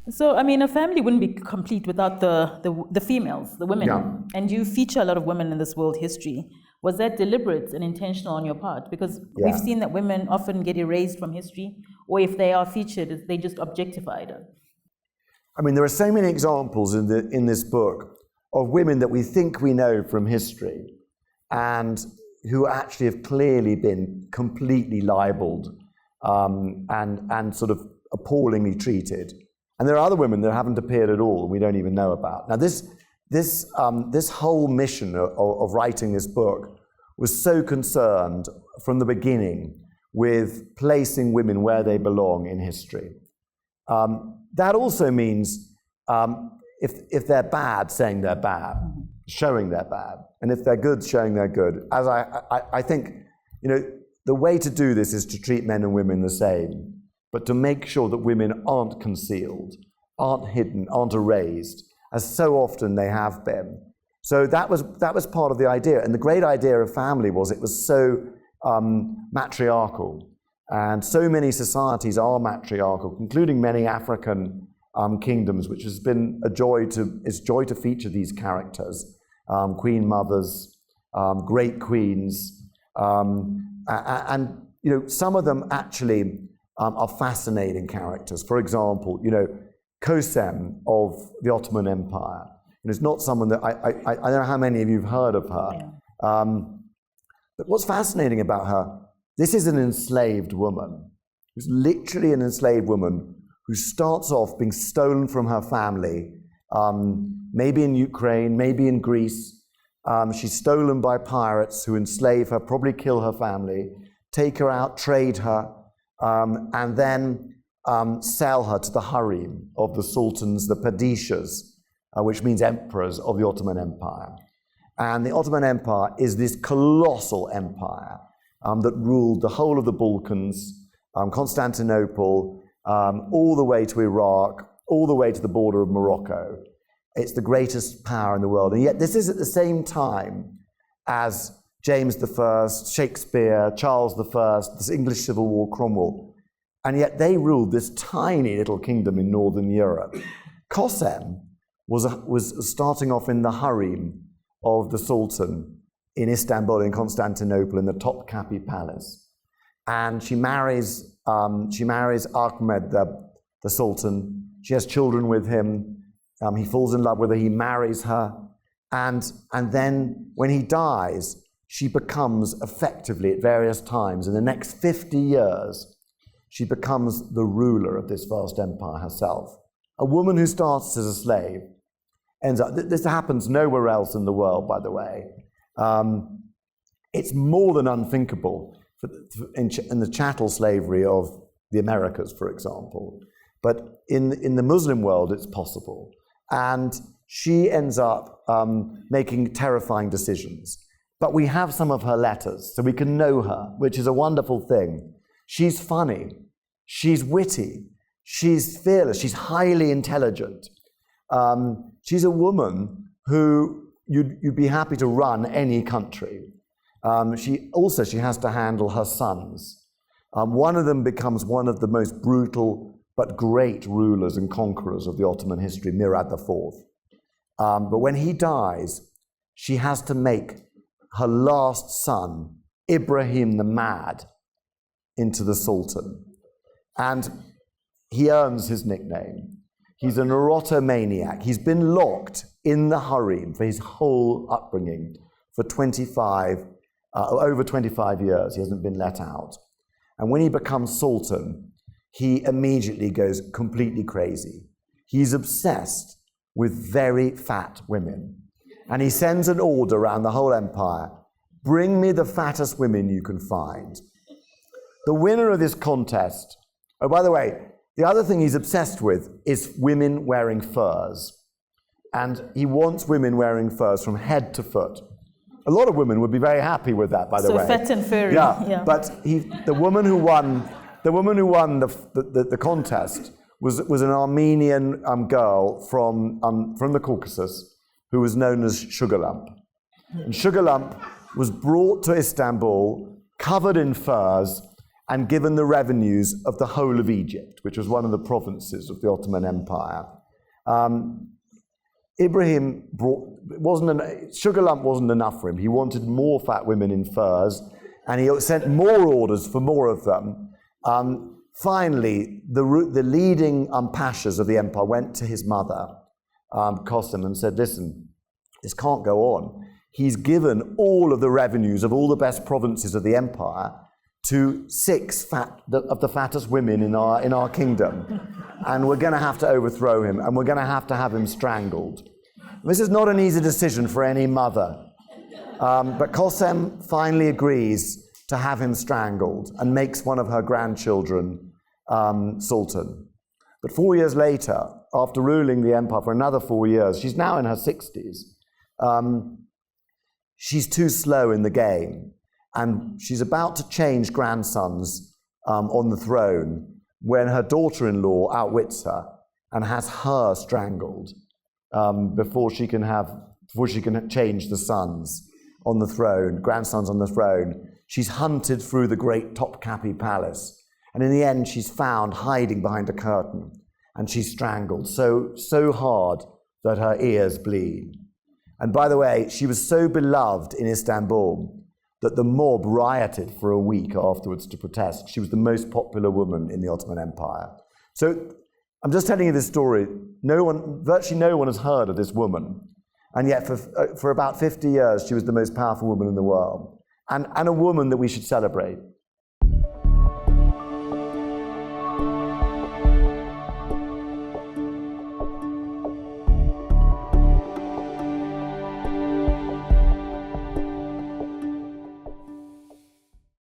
So, I mean, a family wouldn't be complete without the females, the women. Yeah. And you feature a lot of women in this world history. Was that deliberate and intentional on your part? Because we've seen that women often get erased from history, or if they are featured, they just objectified. I mean, there are so many examples in this book of women that we think we know from history and who actually have clearly been completely libeled and sort of appallingly treated. And there are other women that haven't appeared at all and we don't even know about. Now, this whole mission of writing this book was so concerned from the beginning with placing women where they belong in history. That also means if they're bad, saying they're bad, showing they're bad, and if they're good, showing they're good. As I think, the way to do this is to treat men and women the same, but to make sure that women aren't concealed, aren't hidden, aren't erased, as so often they have been. So that was part of the idea. And the great idea of family was it was so matriarchal. And so many societies are matriarchal, including many African kingdoms, which has been a joy to feature these characters, queen mothers, great queens, and some of them actually are fascinating characters. For example, Kösem of the Ottoman Empire. And it's not someone that I don't know how many of you have heard of her. Yeah. But what's fascinating about her, this is an enslaved woman. Who's literally an enslaved woman who starts off being stolen from her family, maybe in Ukraine, maybe in Greece. She's stolen by pirates who enslave her, probably kill her family, take her out, trade her, and then sell her to the harem of the sultans, the padishahs, which means emperors of the Ottoman Empire. And the Ottoman Empire is this colossal empire that ruled the whole of the Balkans, Constantinople, all the way to Iraq, all the way to the border of Morocco. It's the greatest power in the world. And yet this is at the same time as James I, Shakespeare, Charles I, this English Civil War, Cromwell. And yet they ruled this tiny little kingdom in Northern Europe. Kösem was starting off in the harem of the Sultan in Istanbul, in Constantinople, in the Topkapi Palace. And she marries Ahmed, the Sultan. She has children with him. He falls in love with her. He marries her. And then when he dies, she becomes effectively, at various times, in the next 50 years, she becomes the ruler of this vast empire herself. A woman who starts as a slave ends up, this happens nowhere else in the world, by the way. It's more than unthinkable in the chattel slavery of the Americas, for example. But in the Muslim world, it's possible. And she ends up making terrifying decisions. But we have some of her letters, so we can know her, which is a wonderful thing. She's funny, she's witty, she's fearless, she's highly intelligent. She's a woman who you'd be happy to run any country. She has to handle her sons. One of them becomes one of the most brutal but great rulers and conquerors of the Ottoman history, Murad IV. But when he dies, she has to make her last son, Ibrahim the Mad, into the Sultan. And he earns his nickname. He's an erotomaniac. He's been locked in the harem for his whole upbringing for over 25 years. He hasn't been let out. And when he becomes Sultan, he immediately goes completely crazy. He's obsessed with very fat women. And he sends an order around the whole empire, bring me the fattest women you can find. The winner of this contest, oh, by the way, the other thing he's obsessed with is women wearing furs. And he wants women wearing furs from head to foot. A lot of women would be very happy with that, by the way. So fat and furry. Yeah. But the woman who won the contest was an Armenian girl from the Caucasus who was known as Sugar Lump. And Sugar Lump was brought to Istanbul, covered in furs, and given the revenues of the whole of Egypt, which was one of the provinces of the Ottoman Empire. Ibrahim sugar lump wasn't enough for him. He wanted more fat women in furs, and he sent more orders for more of them. Finally, the leading pashas of the empire went to his mother, Qasim, and said, listen, this can't go on. He's given all of the revenues of all the best provinces of the empire to 6 of the fattest women in our kingdom. And we're going to have to overthrow him, and we're going to have him strangled. This is not an easy decision for any mother. But Qasim finally agrees to have him strangled and makes one of her grandchildren sultan. But 4 years later, after ruling the empire for another 4 years, she's now in her 60s, she's too slow in the game. And she's about to change grandsons on the throne when her daughter-in-law outwits her and has her strangled before she can change the sons on the throne, grandsons on the throne. She's hunted through the great Topkapi palace, and in the end, she's found hiding behind a curtain, and she's strangled so hard that her ears bleed. And by the way, she was so beloved in Istanbul that the mob rioted for a week afterwards to protest. She was the most popular woman in the Ottoman Empire. So I'm just telling you this story. Virtually no one has heard of this woman. And yet for about 50 years, she was the most powerful woman in the world. And a woman that we should celebrate.